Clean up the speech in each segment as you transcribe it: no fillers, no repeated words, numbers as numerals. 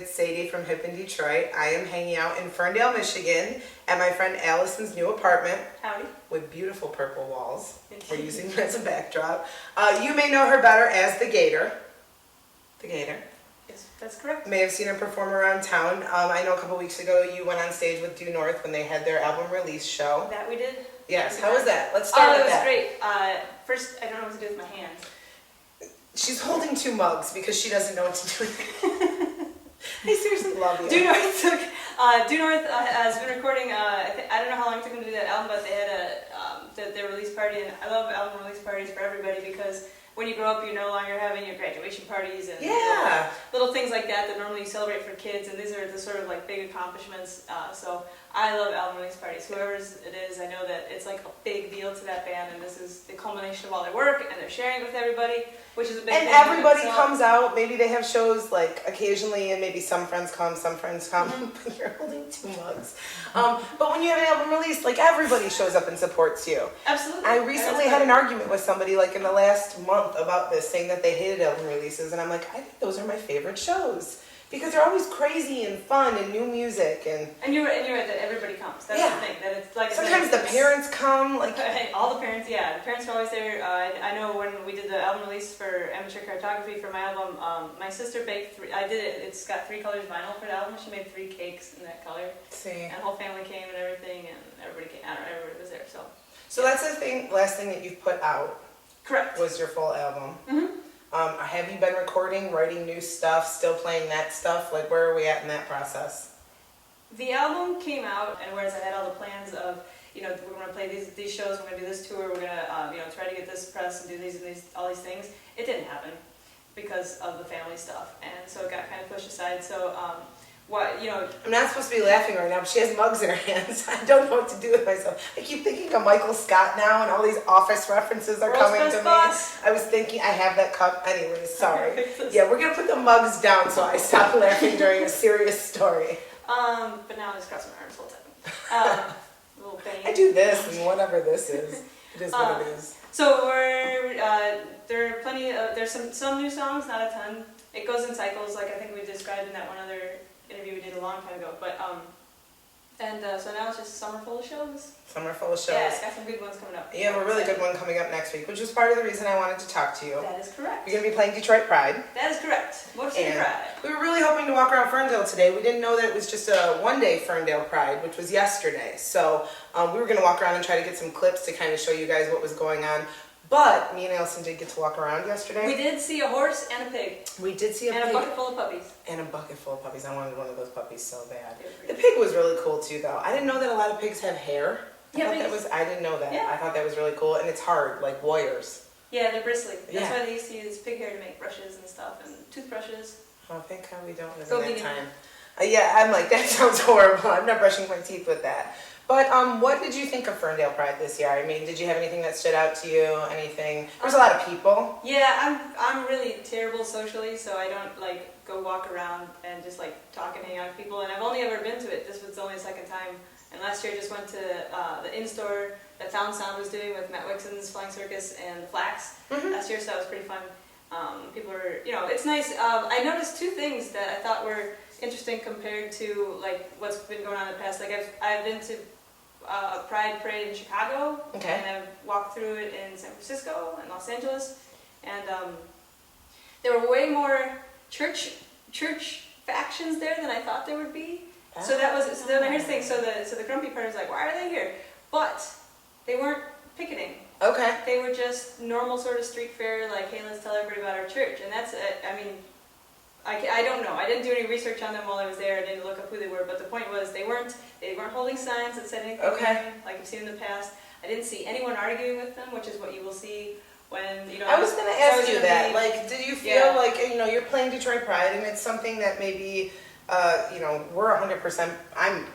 It's Sadie from Hip in Detroit. I am hanging out in Ferndale, Michigan at my friend Allison's new apartment. Howdy. With beautiful purple walls. We're using them as a backdrop. You may know her better as the Gator. The Gator. Yes, that's correct. May have seen her perform around town. I know a couple weeks ago you went on stage with Due North when they had their album release show. That we did. Yes, how was that? Let's start with that. Oh, it was great. First, I don't know what to do with my hands. She's holding 2 mugs because she doesn't know what to do with it. I seriously love you. Due North has been recording, I don't know how long it took them to do that album, but they had their release party, and I love album release parties for everybody because when you grow up, you're no longer having your graduation parties and little things like that normally you celebrate for kids, and these are the sort of like big accomplishments. So I love album release parties. Whoever it is, I know that it's like a big deal to that band, and this is the culmination of all their work, and they're sharing it with everybody, which is a big thing. And everybody comes out. Maybe they have shows like occasionally, and maybe some friends come, some friends come. But you're holding 2 mugs. But when you have an album release, like everybody shows up and supports you. Absolutely. I recently had an argument with somebody like in the last month about this, saying that they hated album releases, and I'm like, I think those are my favorite shows. Because they're always crazy and fun and new music and you're right that everybody comes. That's the thing. That it's like sometimes the parents come, like all the parents. Yeah, the parents are always there. I know when we did the album release for Amateur Cartography for my album, my sister baked 3. I did it. It's got 3 colors vinyl for the album. She made 3 cakes in that color. See, and the whole family came and everything, and everybody came. I don't know, everybody was there. So that's the thing. Last thing that you've put out. Correct. Was your full album. Mm-hmm. Have you been recording, writing new stuff, still playing that stuff? Like, where are we at in that process? The album came out, and whereas I had all the plans of, we're going to play these shows, we're going to do this tour, we're going to, try to get this press and do all these things, it didn't happen because of the family stuff, and so it got kind of pushed aside. So, I'm not supposed to be laughing right now, but she has mugs in her hands. I don't know what to do with myself. I keep thinking of Michael Scott now, and all these Office references are coming to me. I was thinking, I have that cup. Anyways, sorry. Yeah, we're going to put the mugs down so I stop laughing during a serious story. But now I just cross my arms the whole time. Little thing. I do this, and whatever this is, it is what it is. So there are plenty of, there's some new songs, not a ton. It goes in cycles, like I think we described in that one other interview we did a long time ago, but so now it's just summer full of shows. Summer full of shows. Yeah, it's got some good ones coming up. You have a really good one coming up next week, which is part of the reason I wanted to talk to you. That is correct. You're going to be playing Detroit Pride. That is correct. Motor City Pride. We were really hoping to walk around Ferndale today. We didn't know that it was just a one-day Ferndale Pride, which was yesterday. So we were going to walk around and try to get some clips to kind of show you guys what was going on. But me and Allison did get to walk around yesterday. We did see a horse and a pig. We did see a pig. And a bucket full of puppies. And a bucket full of puppies. I wanted one of those puppies so bad. The pig was really cool too, though. I didn't know that a lot of pigs have hair. I didn't know that. Yeah. I thought that was really cool, and it's hard, like warriors. Yeah, they're bristly. That's why they used to use pig hair to make brushes and stuff, and toothbrushes. Oh, thank God we don't live in that time. I'm like, that sounds horrible. I'm not brushing my teeth with that. But what did you think of Ferndale Pride this year? I mean, did you have anything that stood out to you? Anything? There's a lot of people. Yeah, I'm really terrible socially, so I don't like go walk around and just like talk and hang out with people. And I've only ever been to it. This was only the second time. And last year I just went to the in-store that Found Sound was doing with Matt Wixon's Flying Circus and the Flax last year, so that was pretty fun. People were, it's nice. I noticed 2 things that I thought were interesting compared to like what's been going on in the past. Like I've been to Pride Parade in Chicago, and I've walked through it in San Francisco and Los Angeles, and there were way more church factions there than I thought there would be. So then here's the thing. So the grumpy part is like, why are they here? But they weren't picketing. Okay. They were just normal sort of street fair, like, hey, let's tell everybody about our church, and that's it. I mean, I don't know. I didn't do any research on them while I was there. I didn't look up who they were, but the point was they weren't holding signs that said anything like you've seen in the past. I didn't see anyone arguing with them, which is what you will see when I was going to ask you that. Like, did you feel like you're playing Detroit Pride, and it's something that maybe we're 100%. I'm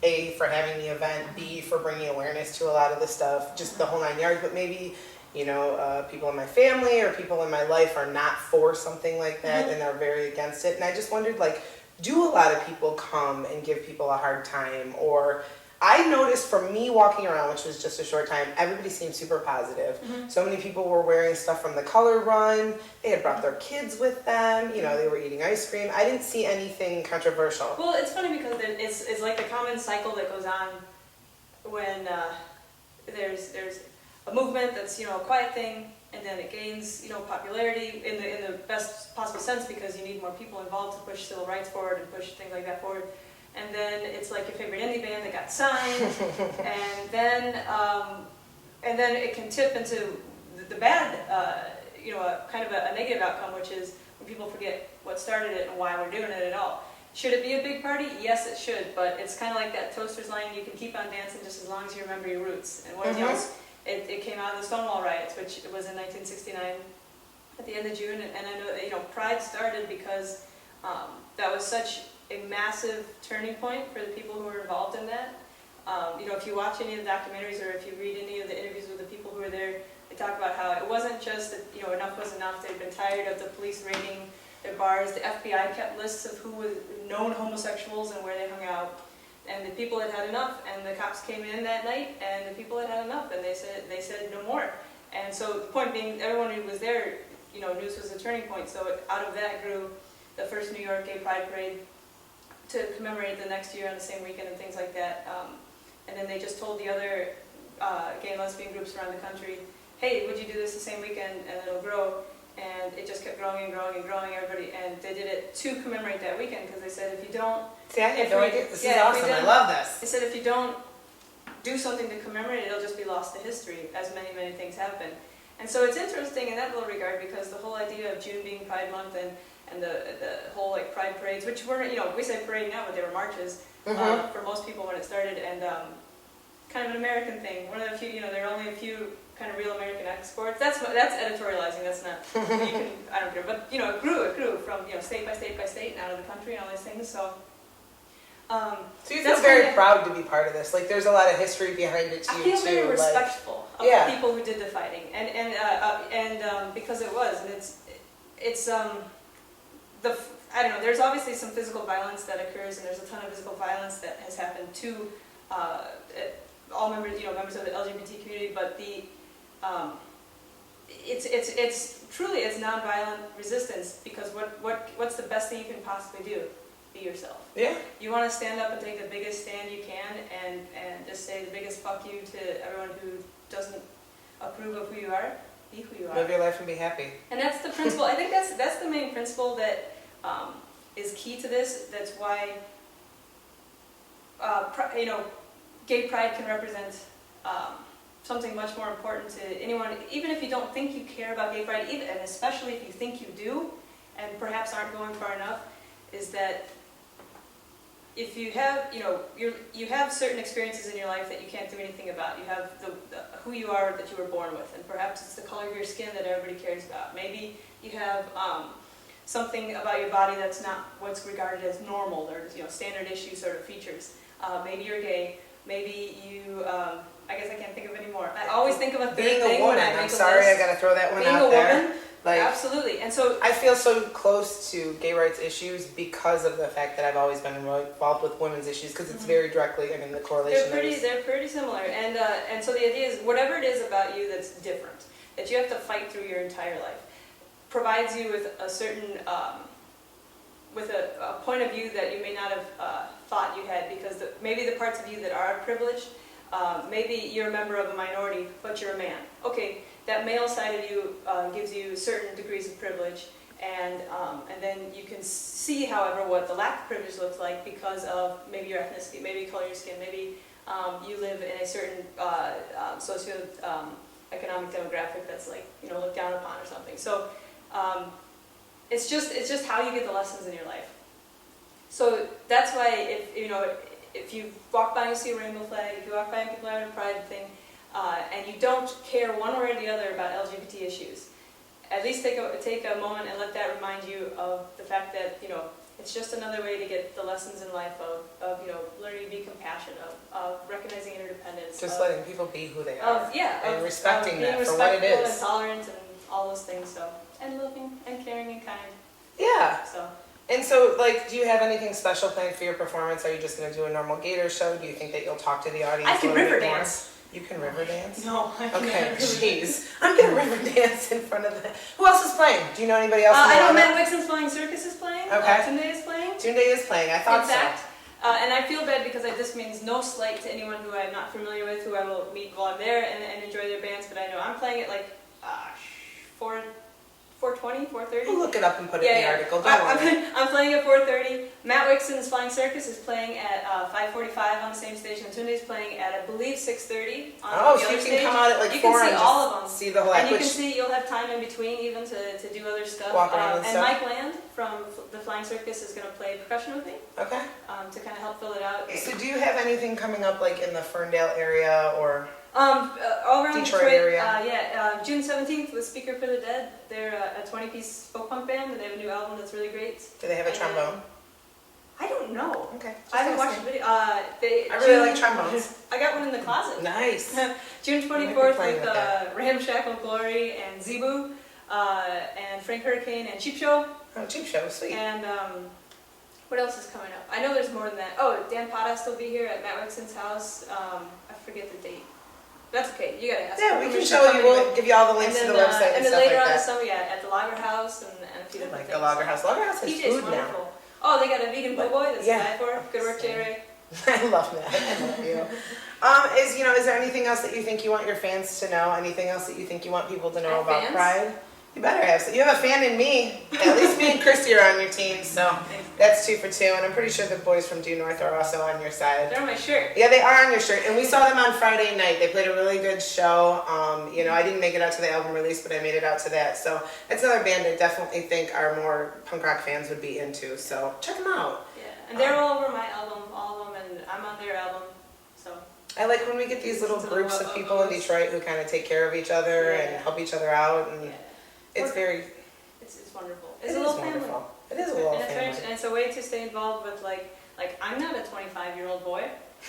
A, for having the event, B, for bringing awareness to a lot of the stuff, just the whole 9 yards, but maybe people in my family or people in my life are not for something like that and are very against it. And I just wondered, like, do a lot of people come and give people a hard time? Or I noticed from me walking around, which was just a short time, everybody seemed super positive. So many people were wearing stuff from the color run. They had brought their kids with them. You know, they were eating ice cream. I didn't see anything controversial. Well, it's funny because it's like the common cycle that goes on when there's a movement that's, you know, a quiet thing, and then it gains, you know, popularity in the best possible sense because you need more people involved to push civil rights forward and push things like that forward. And then it's like your favorite indie band that got signed, and then it can tip into the bad, you know, kind of a negative outcome, which is when people forget what started it and why we're doing it at all. Should it be a big party? Yes, it should, but it's kind of like that Toaster's line, you can keep on dancing just as long as you remember your roots. And what it came out of the Stonewall riots, which was in 1969 at the end of June, and I know that, you know, Pride started because that was such a massive turning point for the people who were involved in that. You know, if you watch any of the documentaries or if you read any of the interviews with the people who were there, they talk about how it wasn't just that, you know, enough was enough. They'd been tired of the police raiding their bars. The FBI kept lists of who was known homosexuals and where they hung out. And the people had had enough, and the cops came in that night, and the people had had enough, and they said no more. And so the point being, everyone who was there, you know, knew this was a turning point. So out of that grew the first New York Gay Pride Parade to commemorate the next year on the same weekend and things like that. And then they just told the other gay and lesbian groups around the country, hey, would you do this the same weekend, and it'll grow. And it just kept growing and growing and growing, everybody, and they did it to commemorate that weekend, because they said if you don't... See, I had no idea. This is awesome. I love this. They said if you don't do something to commemorate it, it'll just be lost to history, as many, many things have been. And so it's interesting in that little regard, because the whole idea of June being Pride Month and the whole like Pride parades, which were, you know, we say parade now, but they were marches for most people when it started, and kind of an American thing. One of the few, you know, there are only a few kind of real American exports. That's editorializing. That's not. I don't care. But you know, it grew from, you know, state by state by state and out of the country and all these things. So. So you feel very proud to be part of this. Like there's a lot of history behind it too. I feel very respectful of the people who did the fighting, and because it was, and it's I don't know. There's obviously some physical violence that occurs, and there's a ton of physical violence that has happened to all members, you know, members of the LGBT community. But it's truly nonviolent resistance, because what's the best thing you can possibly do? Be yourself. Yeah. You want to stand up and take the biggest stand you can, and just say the biggest fuck you to everyone who doesn't approve of who you are. Be who you are. Live your life and be happy. And that's the principle. I think that's the main principle that is key to this. That's why you know, gay pride can represent something much more important to anyone, even if you don't think you care about gay pride, even, and especially if you think you do, and perhaps aren't going far enough, is that if you have, you know, you have certain experiences in your life that you can't do anything about. You have the who you are that you were born with, and perhaps it's the color of your skin that everybody cares about. Maybe you have something about your body that's not what's regarded as normal, or, you know, standard issue sort of features. Maybe you're gay. Maybe you. I guess I can't think of any more. I always think of a third being thing a woman. when I make I'm sorry, I gotta throw that one out there. Being a woman. Like, absolutely, and so I feel so close to gay rights issues because of the fact that I've always been involved with women's issues, because it's very directly, I mean, the correlation. They're pretty similar, and so the idea is whatever it is about you that's different, that you have to fight through your entire life, provides you with a certain with a point of view that you may not have thought you had, because maybe the parts of you that are privileged, maybe you're a member of a minority, but you're a man. Okay. That male side of you gives you certain degrees of privilege, and then you can see, however, what the lack of privilege looks like because of maybe your ethnicity, maybe color of your skin, maybe you live in a certain socio-economic demographic that's, like, you know, looked down upon or something. So it's just how you get the lessons in your life. So that's why if you walk by and you see a rainbow flag, if you walk by and people have a pride thing, and you don't care one way or the other about LGBT issues, at least take a moment and let that remind you of the fact that, you know, it's just another way to get the lessons in life of you know, learning to be compassionate, of recognizing interdependence. Just letting people be who they are. And respecting that for what it is. And tolerant and all those things, so. And loving and caring and kind. Yeah. So. And so, like, do you have anything special planned for your performance? Are you just going to do a normal Gator show? Do you think that you'll talk to the audience? I can a little river bit more? dance. You can river dance? No, I can't. Okay, jeez. I'm going to river dance in front of the... Who else is playing? Do you know anybody else? I know Matt Wixon's Flying Circus is playing. Okay. Tunde is playing. Tunde is playing. I thought In fact, and I feel bad because this means no slight to anyone who I'm not familiar with, who I will meet while I'm there and enjoy their bands, but I know I'm playing at like 4:20, 4:30. We'll look it up and put it in the article. Don't worry. I'm playing at 4:30. Matt Wixon's Flying Circus is playing at 5:45 on the same station. Tunde's playing at, I believe, 6:30 on the other so you stage. can come out at like you 4 can see and all just of them. see the whole And act. you can see, you'll have time in between even to do other stuff. Walk around and stuff. Mike Land from the Flying Circus is going to play percussion with me Okay. to kind of help fill it out. So do you have anything coming up like in the Ferndale area or... All around Detroit Detroit, area. June 17th with Speaker for the Dead. They're a 20-piece folk punk band, and they have a new album that's really great. Do they have a And trombone? I don't know. Okay. I haven't watched the video. I really like trombones. I got one in the closet. Nice. June might be 24th playing with with that. Ramshackle Glory and Zebu, and Frank Hurricane and Cheap Show. Oh, cheap show, sweet. And what else is coming up? I know there's more than that. Oh, Dan Potas will be here at Matt Wixon's house. I forget the date. That's okay. You gotta ask. Yeah, we can show you. We'll give you all the links to the website and then stuff later like on in the that. summer, at the Lager House and a few I different like things. the Lager House. Lager House has PJ's food now. wonderful. Oh, they got a vegan po' boy that's Yeah. to die for. Good work, Jerry. I love that. I love you. Is there anything else that you think you want your fans to know? Anything else that you think you want people to know I have about fans? Pride? You better have. You have a fan in me. At least me and Christy are on your team, so that's 2 for 2. And I'm pretty sure the boys from Due North are also on your side. They're on my shirt. Yeah, they are on your shirt, and we saw them on Friday night. They played a really good show. I didn't make it out to the album release, but I made it out to that. So it's another band I definitely think our more punk rock fans would be into. So check them out. Yeah, and they're all over my album, all of them, and I'm on their album. So I like when we get these little It's a groups little of people in of Detroit who kind of take care of each other and Yeah. help each other out, and yeah, it's very. it's wonderful. It It's is a little family. wonderful. It is a little And it's, family. and it's a way to stay involved with like I'm not a 25-year-old boy.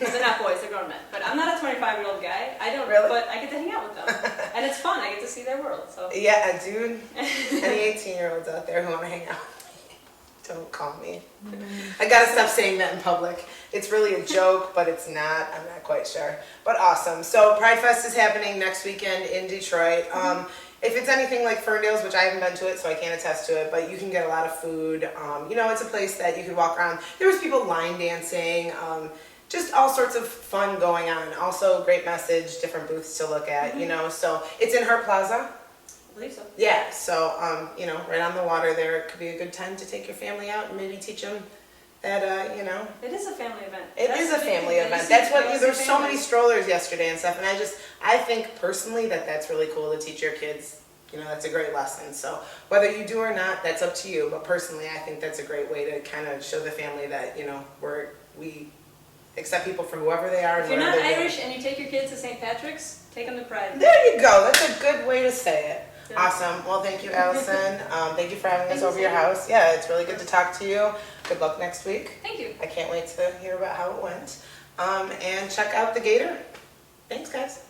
Well, they're not boys, they're grown men. But I'm not a 25-year-old guy. I don't. Really? But I get to hang out with them, and it's fun. I get to see their world. So. Yeah, dude. Any 18-year-olds out there who want to hang out with me, don't call me. I gotta stop saying that in public. It's really a joke, but it's not. I'm not quite sure. But awesome. So Pride Fest is happening next weekend in Detroit. If it's anything like Ferndale's, which I haven't been to it, so I can't attest to it, but you can get a lot of food. It's a place that you could walk around. There was people line dancing, just all sorts of fun going on. Also, great message, different booths to look at, So it's in Hart Plaza. I believe so. Yeah, so, right on the water there. It could be a good time to take your family out and maybe teach them that, It is a family event. It That's is the a big family thing. event. You That's see- what, you see there's so many families. strollers yesterday and stuff, and I think personally that's really cool to teach your kids. That's a great lesson. So whether you do or not, that's up to you. But personally, I think that's a great way to kind of show the family that, we accept people for whoever they are. If And you're not whatever they're doing. Irish and you take your kids to St. Patrick's, take them to Pride. There you go. That's a good way to say it. Yeah. Awesome. Well, thank you, Allison. Thank you for having us Thank you, over your Sarah. house. Yeah, it's really good to talk to you. Good luck next week. Thank you. I can't wait to hear about how it went. And check out the Gator. Thanks, guys.